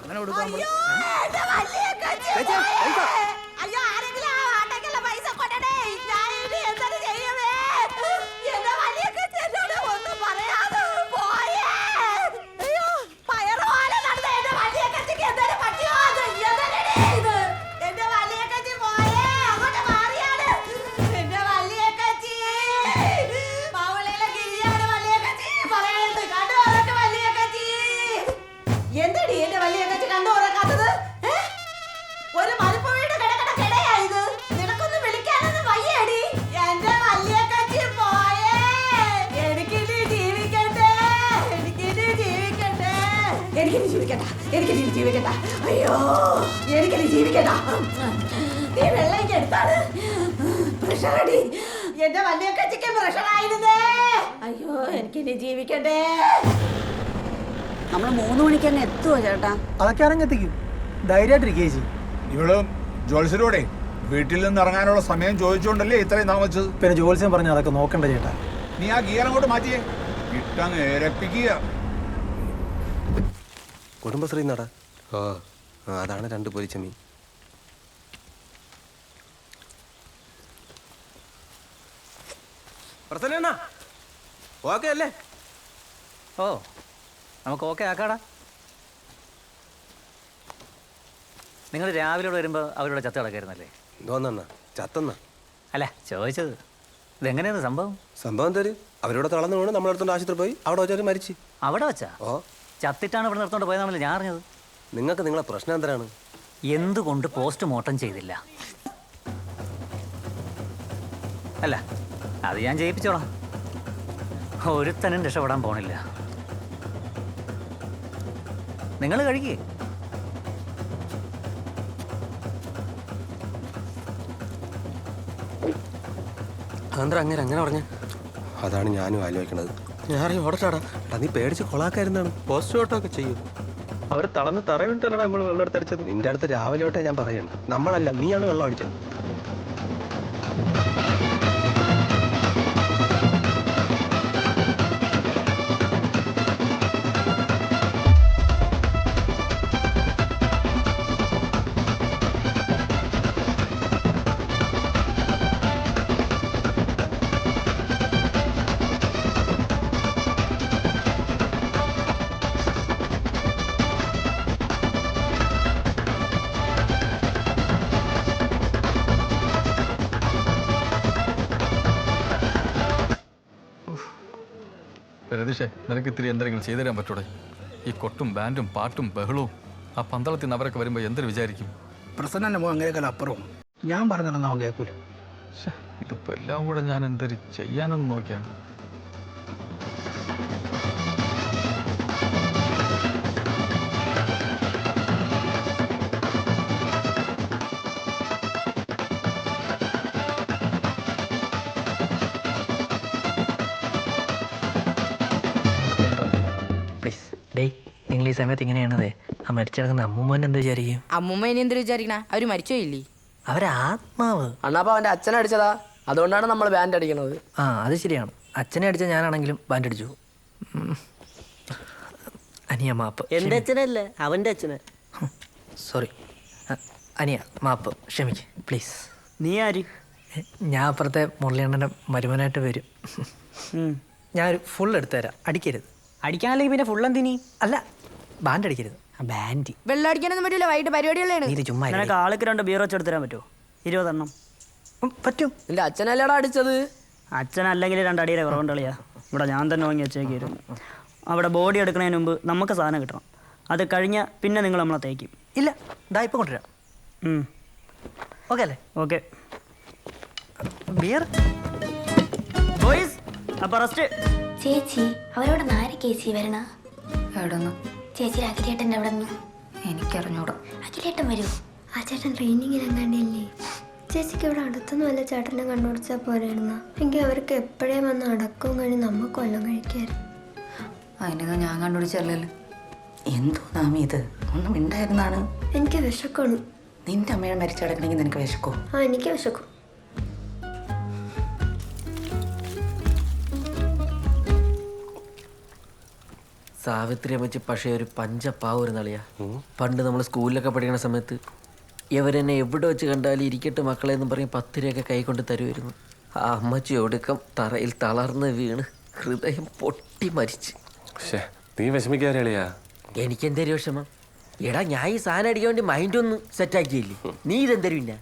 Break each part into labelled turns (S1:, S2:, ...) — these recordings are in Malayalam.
S1: അങ്ങനെ കൊടുക്കാൻ ജീവിക്കണ്ട. അയ്യോ എനിക്കിനി ജീവിക്കണ്ട. നീ വെള്ളം എടുത്താണ് പ്രഷറടി. എന്റെ വലിയ കച്ചിക്ക് പ്രഷറായിരുന്നേ. അയ്യോ എനിക്കിനി ജീവിക്കണ്ടേ.
S2: നമ്മള് 3 മണിക്ക് അങ്ങ് എത്തുവോ ചേട്ടാ?
S3: അതൊക്കെ ആണെങ്കിൽ എത്തിക്കും. ധൈര്യമായിട്ടിരിക്കേ ചേച്ചി.
S4: ഇവള് ജോത്സ്യരോടെ വീട്ടിൽ നിന്ന് ഇറങ്ങാനുള്ള സമയം ചോദിച്ചുകൊണ്ടല്ലേ ഇത്രയും താമസിച്ചത്?
S3: പിന്നെ ജോത്സ്യം പറഞ്ഞ അതൊക്കെ നോക്കണ്ട ചേട്ടാ.
S4: നീ ആ ഗിയർ അങ്ങോട്ട് മാറ്റിയേ. ഇട്ടങ്ങ് ഏരപ്പിക്കുക.
S5: കുടുംബശ്രീ നടാ. ഓ അതാണ് 2 പൊരിച്ച മീൻ. ഓക്കെ അല്ലേ?
S1: ഓ നമുക്ക് ഓക്കെ ആക്കാടാ. നിങ്ങൾ രാവിലെ വരുമ്പോൾ അവരോട് ചത്ത കിടക്കായിരുന്നല്ലേ?
S5: തോന്നണ്ണ ചത്തണ്ണ
S1: അല്ല ചോദിച്ചത് ഇതെങ്ങനെയാണ് സംഭവം?
S5: സംഭവം തരും. അവരോട് തളർന്നു വീണ് നമ്മളെടുത്തോണ്ട് ആശുപത്രി പോയി. അവിടെ വെച്ചാൽ മരിച്ചു.
S1: അവിടെ വെച്ചാ?
S5: ഓ
S1: ചത്തിട്ടാണ് ഇവിടെ നിർത്തോണ്ട് പോയതാണല്ലോ ഞാൻ അറിഞ്ഞത്.
S5: നിങ്ങൾക്ക് നിങ്ങളെ പ്രശ്നം എന്തരാണ്?
S1: എന്തുകൊണ്ട് പോസ്റ്റ്മോർട്ടം ചെയ്തില്ല? അല്ല അത് ഞാൻ ചെയ്യിപ്പിച്ചോളാം. ഒരുത്തനും രക്ഷപ്പെടാൻ പോണില്ല. നിങ്ങൾ കഴിക്കേ.
S5: അതെന്താ അങ്ങനെ പറഞ്ഞ? അതാണ് ഞാനും ആലോചിക്കണത്. ഞാൻ ഓടട്ടാടാ. നീ പേടിച്ച് കൊളാക്കായിരുന്നാണ്. പോസ്റ്റ്മോർട്ടമൊക്കെ ചെയ്യും. അവർ തളർന്ന് തറവിട്ടല്ല നമ്മൾ വെള്ളം എടുത്തടിച്ചത്. നിന്റെ അടുത്ത് രാവിലെ തൊട്ടേ ഞാൻ പറയണ്ട. നമ്മളല്ല, നീയാണ് വെള്ളം അടിച്ചത്.
S6: രതീഷേ, നിനക്ക് ഇത്തിരി എന്തെങ്കിലും ചെയ്തു തരാൻ പറ്റൂടെ? ഈ കൊട്ടും ബാൻഡും പാട്ടും ബഹളവും ആ പന്തളത്തിൽ നിന്ന് അവരൊക്കെ വരുമ്പോൾ എന്തൊരു വിചാരിക്കും?
S3: പ്രസന്ന അങ്ങനെയൊക്കെ അപ്പുറവും ഞാൻ പറഞ്ഞിരുന്ന അവൻ കേൾക്കൂല.
S6: ഇതിപ്പോൾ എല്ലാം കൂടെ ഞാൻ എന്തൊരു ചെയ്യാനെന്ന് നോക്കിയാണ്.
S1: നിങ്ങൾ ഈ സമയത്ത് ഇങ്ങനെയാണതേ. ആ മരിച്ചിടക്കുന്ന അമ്മൂമ്മൻ എന്ത് വിചാരിക്കും?
S2: അമ്മൂമ്മ ഇനി എന്ത് വിചാരിക്കണ? അവര് മരിച്ചോയില്ലേ?
S1: അവരാത്മാവ്.
S7: അണ്ണാപ്പ അവന്റെ അച്ഛനെ അടിച്ചതാ. അതുകൊണ്ടാണ് നമ്മൾ ബാൻഡ് അടിക്കണത്.
S1: ആ അത് ശരിയാണ്. അച്ഛനെ അടിച്ച ഞാനാണെങ്കിലും ബാൻഡ് അടിച്ചു. അനിയ മാപ്പ്.
S7: എന്റെ അച്ഛനല്ല, അവന്റെ അച്ഛനെ.
S1: സോറി അനിയ മാപ്പ്, ക്ഷമിക്ക് പ്ലീസ്.
S7: നീ ആര്?
S1: ഞാൻ അപ്പുറത്തെ മുരളിയണ്ണൻ്റെ മരുമനായിട്ട് വരും. ഞാനൊരു ഫുൾ എടുത്തു തരാം, അടിക്കരുത്.
S7: അടിക്കാനല്ലെങ്കിൽ പിന്നെ ഫുൾ എന്തിനി?
S1: അല്ല ബാൻഡ് അടിക്കരുത്.
S7: ബാൻഡ്
S2: വെള്ളം അടിക്കാനൊന്നും പറ്റൂല. വൈകിട്ട് പരിപാടികളാണ്.
S1: ഇത് ചുമ്മാ
S7: നിനക്ക് ആൾക്ക് 2 ബീർ വെച്ചെടുത്ത് തരാൻ പറ്റുമോ? 20 എണ്ണം
S1: പറ്റും.
S7: നിന്റെ അച്ഛനല്ലേടാ അടിച്ചത്? അച്ഛനല്ലെങ്കിൽ 2 അടിയുടെ കുറവുണ്ട് കളിയാ. ഇവിടെ ഞാൻ തന്നെ വാങ്ങി വെച്ചേക്കായിരുന്നു. അവിടെ ബോഡി എടുക്കുന്നതിന് മുമ്പ് നമുക്ക് സാധനം കിട്ടണം. അത് കഴിഞ്ഞാൽ പിന്നെ നിങ്ങൾ നമ്മളെ തേക്കും.
S1: ഇല്ല ഇതാ ഇപ്പം കൊണ്ടുവരാം. ഓക്കെ അല്ലേ?
S7: ഓക്കെ.
S1: ബിയർ
S7: ബോയ്സ് അപ്പോൾ റെസ്റ്റ്.
S8: ചേച്ചി അവരോട് ആര് ചേച്ചി വരണ?
S2: എവിടെ നിന്ന്?
S8: ചേച്ചി അഖിലേട്ടൻ്റെ അവിടെ നിന്ന്.
S2: എനിക്കറിഞ്ഞൂടാ.
S8: അഖിലേട്ടൻ വരൂ. ആ ചേട്ടൻ ട്രെയിനിങ്ങിന് എങ്ങാണ്ടില്ലേ? ചേച്ചിക്ക് ഇവിടെ അടുത്തൊന്നും വല്ല ചേട്ടനെ കണ്ടുപിടിച്ചാൽ പോരായിരുന്ന എങ്കിൽ അവർക്ക് എപ്പോഴേ വന്ന് അടക്കവും കഴിഞ്ഞ് നമുക്ക് കൊല്ലം കഴിക്കായിരുന്നു.
S2: അതിനൊന്നും ഞാൻ കണ്ടുപിടിച്ചല്ലോ. എന്തോ നാമി ഇത് ഒന്നും ഉണ്ടായിരുന്നാണ്.
S8: എനിക്ക് വിശക്കണം.
S2: നിന്റെ അമ്മയെ മരിച്ചടക്കണമെങ്കിൽ നിനക്ക് വിശക്കോ?
S8: ആ എനിക്ക് വിശക്കും.
S9: സാവിത്രി അമ്മച്ചി പക്ഷേ ഒരു പഞ്ചപ്പാവ് ഒരു നളിയാ. പണ്ട് നമ്മൾ സ്കൂളിലൊക്കെ പഠിക്കുന്ന സമയത്ത് ഇവരെന്നെ എവിടെ വെച്ച് കണ്ടാലും ഇരിക്കട്ടെ മക്കളെ എന്ന് പറഞ്ഞ് 10 രൂപയൊക്കെ കൈ കൊണ്ട് തരുമായിരുന്നു. ആ അമ്മച്ചി ഒടുക്കം തറയിൽ തളർന്ന് വീണ് ഹൃദയം പൊട്ടി മരിച്ച്.
S5: നീ വിഷമിക്കാറിയാ?
S9: എനിക്കെന്തേലും വിഷമം? എടാ ഞാൻ ഈ സാധനം അടിക്കാൻ വേണ്ടി മൈൻഡ് ഒന്ന് സെറ്റാക്കിയില്ലേ, നീ ഇതെന്തരും ഇല്ല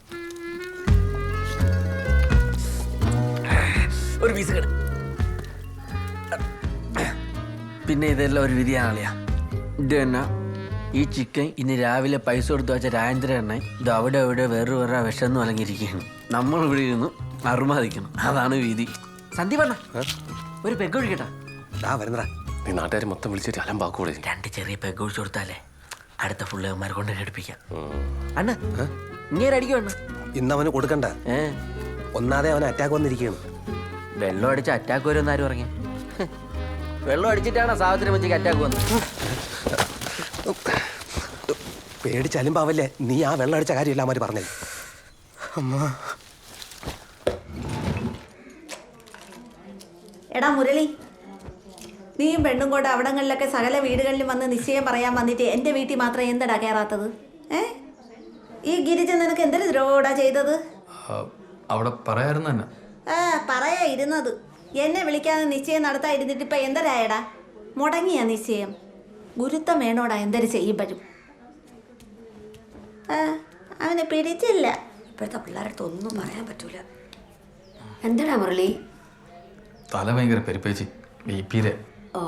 S9: ഒരു പീസ് കിട. പിന്നെ ഇതെല്ലാം ഒരു വിധിയാണല്ലയാ. ഇത് തന്നെ ഈ ചിക്കൻ ഇന്ന് രാവിലെ പൈസ കൊടുത്തു വെച്ച രാജേന്ദ്ര എണ്ണ ഇത് അവിടെ അവിടെ വേറെ വിഷം വലങ്ങിയിരിക്കുകയാണ്. നമ്മൾ ഇവിടെ ഇരുന്ന് അറുമാദിക്കണം, അതാണ് വിധി. സന്ധി പറഞ്ഞ ഒരു പെഗ് ഒഴിക്കട്ടാ.
S5: വരുന്നടാ, നീ നാട്ടുകാർ മൊത്തം വിളിച്ചിട്ട് അലമ്പാക്കൂടെ.
S9: 2 ചെറിയ പെഗ് ഒഴിച്ചു കൊടുത്താലേ അടുത്ത ഫുള്ളേമാരെ കൊണ്ട് എടുപ്പിക്കാം. അണ്ണ ഇങ്ങനെ അടിക്കുവണ്ണ.
S5: ഇന്ന് അവന് കൊടുക്കണ്ട, ഒന്നാതെ അവന് അറ്റാക്ക് വന്നിരിക്കുകയാണ്.
S9: വെള്ളം അടിച്ച് അറ്റാക്ക് വരുമെന്ന് ആരും പറഞ്ഞേ? വെള്ളം അടിച്ചിട്ടാണ് സാവിത്രി അമ്മച്ചിക്ക് അറ്റാക്ക് വന്നത്.
S5: പേടിച്ചലുമ്പാവല്ലേ നീ ആ വെള്ളം അടിച്ച കാര്യമല്ല അവന്മാർ പറഞ്ഞത്. അമ്മ
S2: എടാ മുരളി, നീയും പെണ്ണും കൊണ്ട് അവിടങ്ങളിലൊക്കെ സകല വീടുകളിലും വന്ന് നിശ്ചയം പറയാൻ വന്നിട്ട് എൻ്റെ വീട്ടിൽ മാത്രം എന്തടാ കയറാത്തത്? ഈ ഗിരിജ നിനക്ക് എന്തൊരു ദ്രോടാ ചെയ്തത്?
S6: അവിടെ പറയായിരുന്നു തന്നെ.
S2: പറയാ ഇരുന്നത്. എന്നെ വിളിക്കാതെ നിശ്ചയം നടത്താൻ ഇരുന്നിട്ട് ഇപ്പം എന്തരായടാ? മുടങ്ങിയ നിശ്ചയം. ഗുരുത്തം വേണോടാ എന്തൊരു ചെയ്യുമ്പോഴും. അവനെ പിടിച്ചില്ല.
S10: ഇപ്പോഴത്തെ പിള്ളേരടുത്ത് ഒന്നും പറയാൻ പറ്റൂല.
S2: എന്താടാ മുരളി?
S6: തല ഭയങ്കര പെരുപ്പേച്ചി, ബിപിയിലെ.
S2: ഓ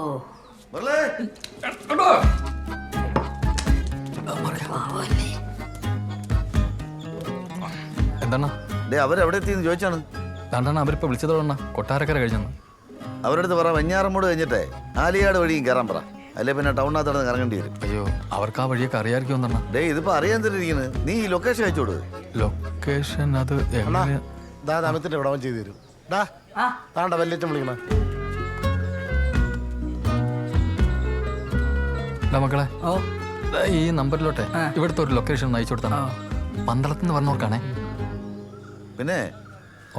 S6: എന്താണ്
S11: അവരെവിടെ എത്തിയെന്ന് ചോദിച്ചാണ്.
S6: രണ്ടെണ്ണം അവരിപ്പോൾ വിളിച്ചതോടെണ്ണ കൊട്ടാരക്കര കഴിഞ്ഞെന്ന്.
S11: അവരടുത്ത് പറ വെഞ്ഞാറമ്മൂട് കഴിഞ്ഞിട്ടേ ആലിയാട് വഴിയും കയറാൻ പറ. അല്ലെ പിന്നെ ടൗണിനകത്ത് നടന്ന് കറങ്ങേണ്ടി വരും.
S6: അയ്യോ, അവർക്ക് ആ വഴിയൊക്കെ അറിയാമായിരിക്കും എന്താണ്.
S11: ഇതിപ്പോ അറിയാൻ തന്നിരിക്കുന്നത്. നീ ഈ ലൊക്കേഷൻ അയച്ചോട്.
S6: ലൊക്കേഷൻ അത്
S3: അമിത്തിന്റെ ഇവിടെ അവൻ ചെയ്തു തരും. താണ്ട വല്യറ്റം വിളിക്കണ
S6: മക്കളെ, ഈ നമ്പറിലോട്ടെ ഇവിടുത്തെ ഒരു ലൊക്കേഷൻ അയച്ചു കൊടുത്താ. പന്തളത്തുനിന്ന് പറഞ്ഞോർക്കാണേ.
S11: പിന്നെ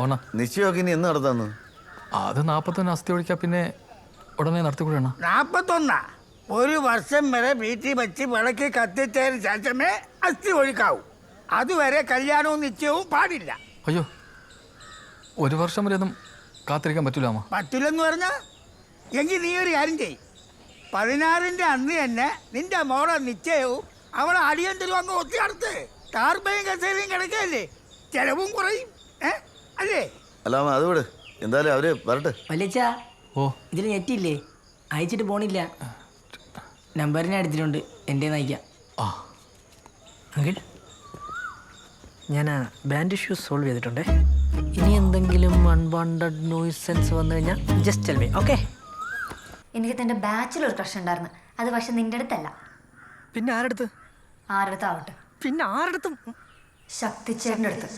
S6: ഓണ
S11: നിശ്ചയമൊക്കെ ഇനി എന്ന് നടത്താന്ന്?
S6: അത് 41 അസ്ഥി ഒഴിക്കാ, പിന്നെ ഉടനെ നടത്തിക്കൂടാ.
S3: 41 1 വർഷം വരെ വീട്ടിൽ വെച്ച് വിളക്ക് കത്തിച്ചതിന് ശേഷമേ അസ്ഥി ഒഴിക്കാവൂ. അതുവരെ കല്യാണവും നിശ്ചയവും പാടില്ല.
S6: അയ്യോ, 1 വർഷം വരെ ഒന്നും കാത്തിരിക്കാൻ പറ്റൂല.
S3: പറ്റില്ലെന്ന് പറഞ്ഞാ എങ്കിൽ നീ ഒരു കാര്യം ചെയ്. 16-ന്റെ അന്ന് തന്നെ നിന്റെ മോളെ നിശ്ചയവും അവളെ അടിയന്തരം അങ്ങ് ഒത്തി നടത്ത്. ടാർബയും കസേരയും കിടക്കല്ലേ, ചെലവും കുറയും. അല്ലേ?
S11: അല്ല അത് വിട്, എന്തായാലും അവര് വരട്ടെ.
S1: വലിയ
S6: ഓ,
S1: ഇതിൽ നെറ്റില്ലേ? അയച്ചിട്ട് പോണില്ല. നമ്പറിനെ എടുത്തിട്ടുണ്ട്, എൻ്റെ നയിക്കാം. അങ്കിൾ, ഞാൻ ബാൻഡ് ഇഷ്യൂസ് സോൾവ് ചെയ്തിട്ടുണ്ടേ. ഇനി എന്തെങ്കിലും അൺവാണ്ടഡ് നോയ്സൻസ് വന്നു കഴിഞ്ഞാൽ ജസ്റ്റ് ടെൽ മീ, ഓക്കെ?
S10: എനിക്ക് തന്റെ ബാച്ചിലർ ക്രഷ് ഉണ്ടായിരുന്നു. അത് പക്ഷെ നിന്റെ അടുത്തല്ല.
S1: പിന്നെ ആരടുത്ത്?
S10: ആരടുത്താവട്ടെ.
S1: പിന്നെ ആരടുത്തും?
S10: ശക്തിച്ചേട്ടൻ്റെ അടുത്ത്.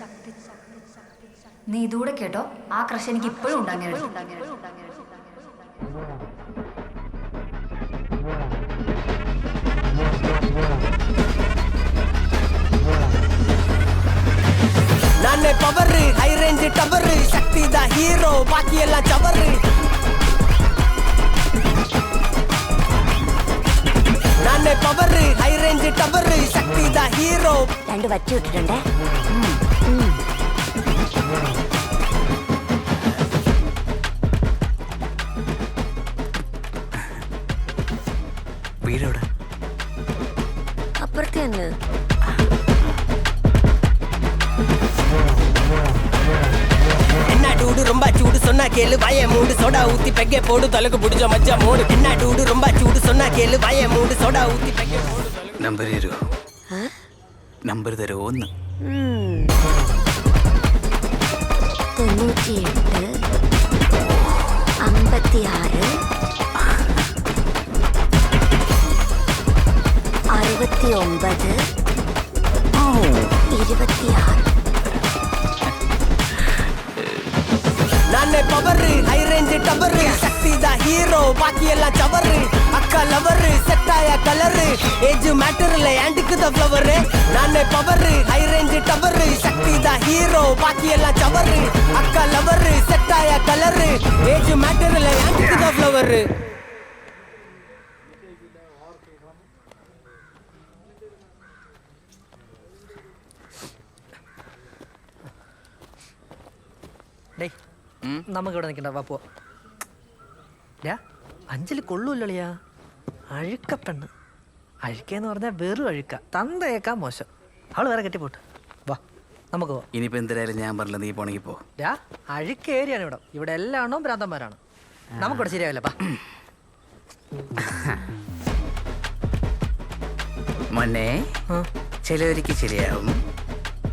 S10: നീ ഇതൂടെ കേട്ടോ, ആ ക്രഷ് എനിക്ക് ഇപ്പോഴും ഉണ്ടാങ്ങനെ.
S9: ನಾನೇ ಪವರ್, ಹೈ ರೇಂಜ್ ಟವರ್, ಶಕ್ತಿದ ಹೀರೋ, ಬಾಕಿ ಎಲ್ಲ ಚವರ್. ನಾನೇ ಪವರ್, ಹೈ ರೇಂಜ್ ಟವರ್, ಶಕ್ತಿದ ಹೀರೋ.
S10: 2 വറ്റി വിട്ടിട്ടുണ്ടേ.
S9: വീടെവിടെ?
S10: അപ്പുറത്തെ തന്നെ.
S9: என்ன டூடு ரொம்ப சூடு சொன்னா கேளு வாய மூடு சோடா ஊத்தி பெக்கே போடு தொலைக்கு பிடிச்ச மச்சா மூடு. என்ன டூடு ரொம்ப சூடு சொன்னா கேளு வாய மூடு சோடா ஊத்தி பெக்கே போடு.
S3: നമ്പർ തരുമോ? നമ്പർ തരുമോ? 1
S10: 98 56 69 26.
S9: ನಾನೇ ಪವರ್, ಹೈ ರೇಂಜ್ ಟವರ್, ಶಕ್ತಿದ ಹೀರೋ, ಬಾಕಿ ಎಲ್ಲ ಚವರ್. ಅಕ್ಕ ಲವರ್, ಸೆಟ್ ಆಯ ಕಲರ್, ಏಜ್ ಮ್ಯಾಟರ್ ಇಲ್ಲ, ಆಂಟಿಕ್ ದ ಫ್ಲವರ್. ನಾನೇ ಪವರ್, ಹೈ ರೇಂಜ್ ಟವರ್, ಶಕ್ತಿದ ಹೀರೋ, ಬಾಕಿ ಎಲ್ಲ ಚವರ್. ಅಕ್ಕ ಲವರ್, ಸೆಟ್ ಆಯ ಕಲರ್, ಏಜ್ ಮ್ಯಾಟರ್ ಇಲ್ಲ, ಆಂಟಿಕ್ ದ ಫ್ಲವರ್.
S1: നമുക്കിവിടെ നിൽക്കണ്ട വാ പോ. അഞ്ചല് കൊള്ളൂല്ലളിയാ. അഴുക്കപ്പെണ്ണ്. അഴുക്കെന്ന് പറഞ്ഞാൽ വെറും അഴുക്ക. തന്തയേക്കാൻ മോശം. അവള് വേറെ കെട്ടിപ്പോട്ട്. വാ നമുക്ക് പോവാം.
S12: ഇനിയിപ്പോ എന്തായാലും ഞാൻ പറഞ്ഞില്ല, നീ പോണെങ്കിൽ പോ.
S1: അഴുക്കേരിയാണ് ഇവിടെ. ഇവിടെ എല്ലാണോ ഭ്രാന്തന്മാരാണ്. നമുക്കിവിടെ ശരിയാവില്ലപ്പാ.
S12: മോനെ, ചിലവർക്ക് ശരിയാവും,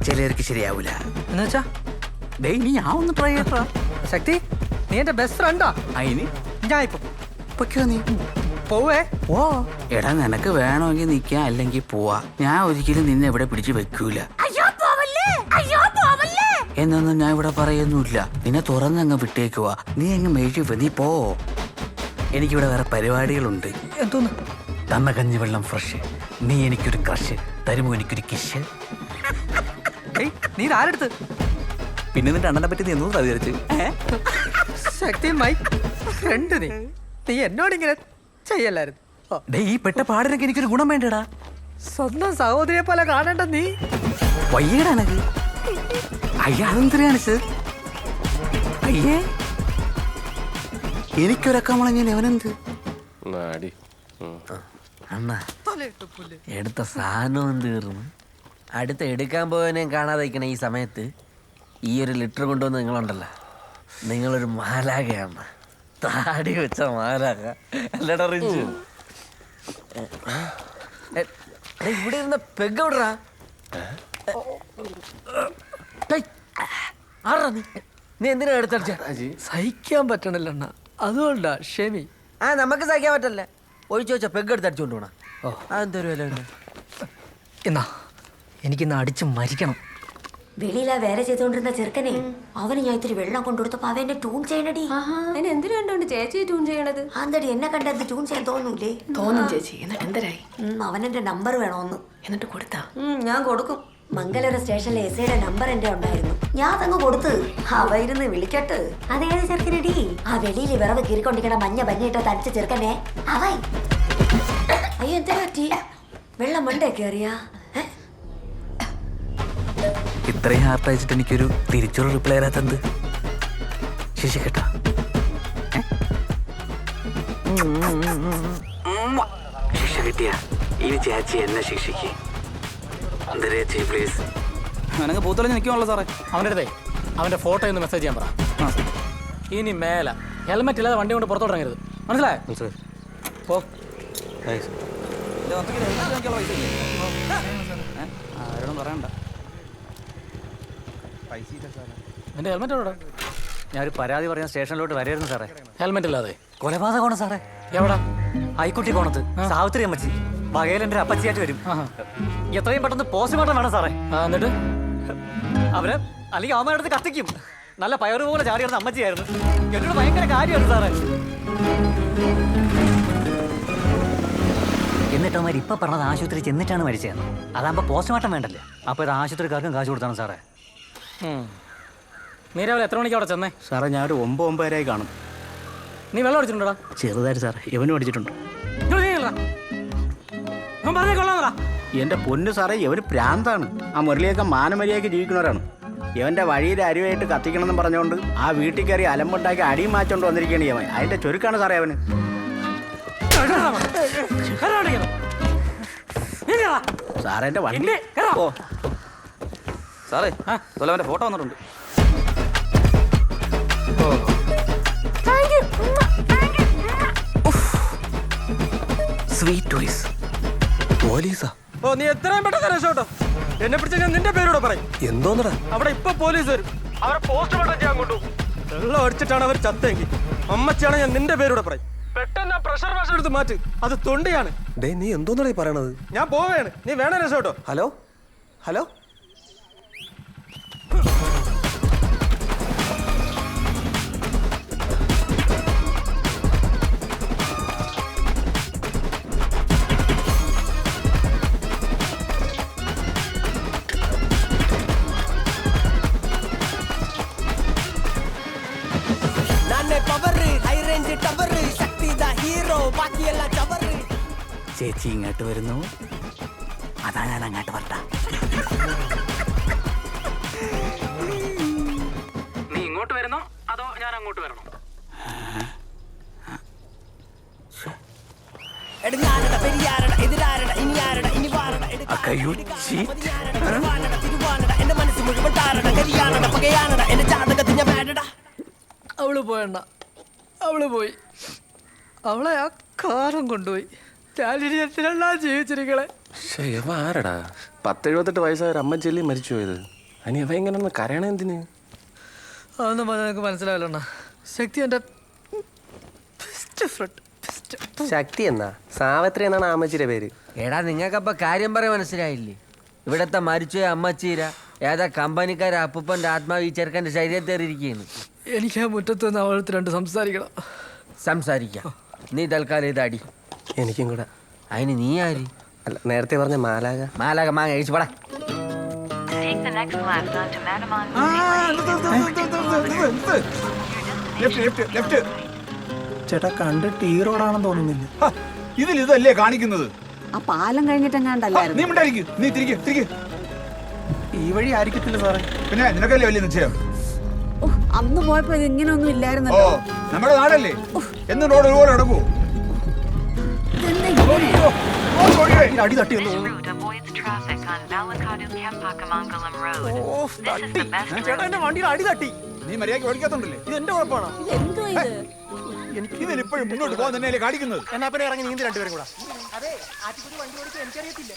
S12: ചിലവർക്ക് ശരിയാവൂല.
S1: എന്നുവെച്ചാ
S12: നീ ഞാൻ ഒന്ന് ട്രൈ ചെയ്യട്ടാ.
S1: ശക്തി, നീ എന്റെ ബെസ്റ്റ് ഫ്രണ്ടാ.
S12: അതിന്
S1: ഞാൻ ഇപ്പൊ
S12: പൊയ്ക്കോ, നീ
S1: പോവേ.
S12: ഓ എടാ, നിനക്ക് വേണമെങ്കിൽ നിൽക്കാം, അല്ലെങ്കിൽ പോവാ. ഞാൻ ഒരിക്കലും നിന്നെ ഇവിടെ പിടിച്ചു വെക്കൂല എന്നൊന്നും ഞാൻ ഇവിടെ പറയുന്നില്ല. നിന്നെ തുറന്നങ്ങ് വിട്ടേക്കുവാ. നീ അങ്ങ് മേഴിവ്, നീ പോ. എനിക്കിവിടെ വേറെ പരിപാടികളുണ്ട്.
S1: എന്തോന്ന്?
S12: തന്ന കഞ്ഞിവെള്ളം ഫ്രഷ്, നീ എനിക്കൊരു ക്രഷ്, തരുമോ എനിക്കൊരു കിഷ്?
S1: നീ ആരെടുത്ത്?
S12: പിന്നെ നിന്റെ അണ്ണനെ പറ്റി നീ എന്നോട് വിചാരിച്ചു?
S1: ശക്തി മൈ ഫ്രണ്ട്, നീ എന്നോടിങ്ങനെ ചെയ്യല്ലായിരുന്നു.
S12: ഈ പെട്ട പാടിനൊക്കെ എനിക്കൊരു ഗുണം വേണ്ടടാ.
S1: സ്വന്തം സഹോദരിയെ പോലെ കാണേണ്ട നീ.
S12: വയ്യടാ എനക്ക്. അയ്യാതെന്തിനാണ് സർ? അയ്യേ, എനിക്കൊരക്കമുളഞ്ഞ അവനെന്ത്
S5: അണ്ണ എടുത്ത സാധനവും തീർന്നു. അടുത്ത എടുക്കാൻ പോയവനെയും കാണാതിരിക്കണ ഈ സമയത്ത് ഈ ഒരു ലിറ്റർ കൊണ്ടുവന്ന് നിങ്ങളുണ്ടല്ലോ, നിങ്ങളൊരു മാലാകയാണ്. താടി വെച്ച മാലാക അല്ലടാ റിഞ്ചു. ഇവിടെ ഇരുന്ന പെഗ് എവിടാ? ആറാ നീ എന്തിനാ എടുത്തടിച്ച?
S1: സഹിക്കാൻ പറ്റണല്ലോ അണ്ണ, അതുകൊണ്ടാ. ക്ഷമി.
S5: നമുക്ക് സഹിക്കാൻ പറ്റല്ല. ഒഴിച്ചു വെച്ച പെഗ് എടുത്ത് അടിച്ചോണ്ട് പോണ. അതെന്തൊരു വില ഉണ്ട്?
S1: എന്നാ എനിക്കിന്ന് അടിച്ച് മരിക്കണം.
S2: വെളിയിലാ വേറെ ചെയ്തോണ്ടിരുന്ന ചെറുക്കനെ അവന് ഞാൻ ഇത്തിരി വെള്ളം കൊണ്ടുകൊടുത്തപ്പോ അവന്റെ ട്യൂൺ ചെയ്യണടി.
S10: അതിന് എന്തിനു കണ്ടോണ്ട് ചേച്ചി ട്യൂൺ ചെയ്യണത്?
S2: അന്തടി എന്നെ കണ്ടത് ട്യൂൺ ചെയ്യാൻ തോന്നൂലേ?
S10: തോന്നും ചേച്ചി. എന്നിട്ട് എന്തരായി?
S2: അവനെന്റെ നമ്പർ വേണോന്ന്.
S10: എന്നിട്ട് കൊടുത്താ?
S2: ഞാൻ കൊടുക്കും. മംഗലൂർ സ്റ്റേഷനിലെ എസ്ഐയുടെ നമ്പർ എന്റെ ഉണ്ടായിരുന്നു. ഞാൻ അതങ്ങ് കൊടുത്ത് അവ ഇരുന്ന് വിളിക്കട്ട്. അതേത് ചെറുക്കനടി? ആ വെളിയിൽ വിറവ് കീറിക്കൊണ്ടിരിക്കണ മഞ്ഞ പഞ്ഞിട്ട തടിച്ച ചെറുക്കനെ അവൻ. അയ്യോ എന്താ പറ്റി? വെള്ളം മണ്ടേ കയറിയാ?
S12: ഇത്രയും ഹാർട്ട് അയച്ചിട്ട് എനിക്കൊരു തിരിച്ചൊരു റിപ്ലൈ തരാത്തത് ശശി കേട്ടാ? ശിക്ഷ കിട്ടിയ ഇനി ചേച്ചി എന്നെ ശിക്ഷിക്ക്. പ്ലീസ്.
S13: എനിക്ക് പൂത്തളിഞ്ഞ് നിൽക്കുമല്ലോ സാറേ. അവൻ്റെ അടുത്തേ അവൻ്റെ ഫോട്ടോ ഒന്ന് മെസ്സേജ് ചെയ്യാൻ പറ. ഇനി മേല ഹെൽമെറ്റ് ഇല്ലാതെ വണ്ടി കൊണ്ട് പുറത്തോട്ടിറങ്ങരുത്, മനസ്സിലായോ? പോ. ആരോടും പറയണ്ട. എൻ്റെ ഹെൽമെറ്റ് എവിടെ?
S12: ഞാനൊരു പരാതി പറയാൻ സ്റ്റേഷനിലോട്ട് വരായിരുന്നു സാറേ.
S13: ഹെൽമെറ്റ് ഇല്ലാതെ
S12: കൊലപാതകമാണ് സാറേ.
S13: എവിടാ?
S12: ആയിക്കുട്ടി കോണത്ത് സാവിത്രി അമ്മച്ചി വകയിലെൻ്റെ അപ്പച്ചിയായിട്ട് വരും. എത്രയും പെട്ടെന്ന് പോസ്റ്റ്മോർട്ടം വേണം സാറേ.
S13: എന്നിട്ട്
S12: അവര് അല്ലെങ്കിൽ അവന്മാരുടെ അടുത്ത് കത്തിക്കും. നല്ല പയറ് പോലെ ചാടിയിരുന്ന അമ്മച്ചിയായിരുന്നു. എന്നോട് ഭയങ്കര കാര്യമാണ് സാറേ. എന്നിട്ട് അവന്മാർ ഇപ്പൊ പറഞ്ഞത് ആശുപത്രി ചെന്നിട്ടാണ് മരിച്ചതെന്ന്. അതാകുമ്പോ പോസ്റ്റ്മോർട്ടം വേണ്ടല്ലേ. അപ്പൊ ഇത് ആശുപത്രിക്കാർക്കും കാശ് കൊടുത്താണ് സാറേ.
S13: നീ രാവിലെ എത്ര മണിക്ക് അവിടെ ചെന്നേ?
S12: സാറേ ഞാനൊരു 9-9 കാണും.
S13: നീ വെള്ളം അടിച്ചിട്ടുണ്ടോടാ?
S12: ചെറുതായിട്ട് സാറേ, ഇവനും അടിച്ചിട്ടുണ്ട്.
S14: എന്റെ പൊന്നു സാറേ, ഇവര് പ്രാന്താണ്. ആ മുരളിയൊക്കെ മാനമര്യാദയ്ക്ക് ജീവിക്കുന്നവരാണ്. ഇവന്റെ വഴിയിൽ അരിവായിട്ട് കത്തിക്കണമെന്ന് പറഞ്ഞുകൊണ്ട് ആ വീട്ടിൽ കയറി അലമ്പുണ്ടാക്കി അടിയും മാറ്റോണ്ട് വന്നിരിക്കുകയാണ് ഇവൻ. അതിന്റെ ചുരുക്കാണ് സാറേ അവന്. സാറേ എന്റെ വണ്ടി. ഓ
S13: സാറേ, അവന്റെ ഫോട്ടോ വന്നിട്ടുണ്ട്.
S12: Sweet toys. പോലീസാ?
S13: ഓ, നീ എത്രയും പെട്ടെന്ന് രക്ഷോട്ടോ. എന്നെ പിടിച്ച ഞാൻ നിന്റെ പേരോടെ പറയും.
S12: എന്തോന്നടാ?
S13: അവിടെ ഇപ്പൊ പോലീസ് വരും. അവരെ പോസ്റ്റ്മോർട്ടം ചെയ്യാൻ കൊണ്ടു. വെള്ളം അടിച്ചിട്ടാണ് അവർ ചത്തെങ്കിൽ അമ്മച്ചാണ് ഞാൻ നിന്റെ പേരോടെ പറയും. പെട്ടെന്ന് പ്രഷർ വാഷർ എടുത്ത് മാറ്റ്. അത് തൊണ്ടിയാണ്.
S5: നീ എന്തോന്നടാ പറയണത്?
S13: ഞാൻ പോവേണ്. നീ വേണേ രക്ഷോട്ടോ.
S5: Hello hello.
S12: ചേച്ചി ഇങ്ങോട്ട് വരുന്നു, അതാ ഞാൻ അങ്ങോട്ട് വരട്ട.
S13: നീ ഇങ്ങോട്ട് വരുന്നോ അതോ ഞാൻ
S7: താൻ അങ്ങോട്ട് വരണം.
S1: അവള് പോയണ്ട, അവള് പോയി. അവളെ ആ കാലം കൊണ്ടുപോയി. ഞാനിനി എന്തിനെല്ലാം ജീവിച്ചിരിക്കണേ.
S5: ആരടാ 70-78 വയസ്സായ ഒരു അമ്മ ചെല്ലി മരിച്ചു പോയത്? അനി അവ ഇങ്ങനെ കരയണ എന്തിന്?
S1: അതൊന്നും പറഞ്ഞാൽ എനിക്ക് മനസ്സിലാവില്ല. ശക്തി എൻ്റെ ബെസ്റ്റ് ഫ്രണ്ട്.
S5: ശക്തി എന്നാ? സാവിത്രി എന്നാണ് ആ അമ്മച്ചിയുടെ പേര്.
S15: എടാ നിങ്ങൾക്കപ്പ കാര്യം പറയാൻ മനസ്സിലായില്ലേ? ഇവിടത്തെ മരിച്ചുപോയ അമ്മച്ചീര ഏതാ കമ്പനിക്കാരെ അപ്പൂപ്പൻ്റെ ആത്മാവ് ഈ ചെറുക്കൻ്റെ ശരീരത്തേറിയിരിക്കുന്നു.
S1: എനിക്ക് ആ മുറ്റത്ത് നിന്ന് അവളത്ത് രണ്ട് സംസാരിക്കണം.
S15: സംസാരിക്കാം. നീ തൽക്കാലം ഇതടി.
S5: എനിക്കും കൂടെ.
S15: അതിന് നീ ആര്?
S5: അല്ല, നേരത്തെ പറഞ്ഞ മാലാക.
S15: മാലാക മാങ്ങ കഴിച്ചു പടാ.
S3: ചേട്ടാ കണ്ടിട്ട് ഈ റോഡാണെന്ന് തോന്നുന്നില്ല.
S4: ഇതിൽ ഇതല്ലേ കാണിക്കുന്നത്?
S16: ആ പാലം കഴിഞ്ഞിട്ടെങ്ങാണ്ടല്ലായിരുന്നു.
S4: നീ മിണ്ടായിരിക്കും. നീ തിരികെ
S3: ഈ വഴി ആയിരിക്കത്തില്ല സാറേ.
S4: പിന്നെ നിനക്കല്ലേ വലിയ നിശ്ചയം?
S16: അന്ന് പോയപ്പോ ഇത് ഇങ്ങനെയൊന്നും
S4: ഓ,
S16: ഇല്ലായിരുന്നല്ലോ.
S4: നമ്മുടെ നാടല്ലേ, എന്നും റോഡ് ഒരുപോലെ നടക്കൂ.
S3: അടി തട്ടി വണ്ടിയിൽ അടി തട്ടി.
S4: നീ മര്യാദയ്ക്ക് ഓടിക്കാത്തോണ്ടല്ലേ?
S3: ഇത് എന്റെ കുഴപ്പമാണോ?
S4: ഇതിലിപ്പോഴും മുന്നോട്ട് പോകാൻ തന്നെയല്ലേ കാണിക്കുന്നത്?
S3: എന്നാ പിന്നെ ഇറങ്ങി നീന്തി രണ്ടുപേരും കൂടെ. അതെ, ആറ്റിക്കുടി വണ്ടി ഓടിക്കാൻ എനിക്കറിയത്തില്ല.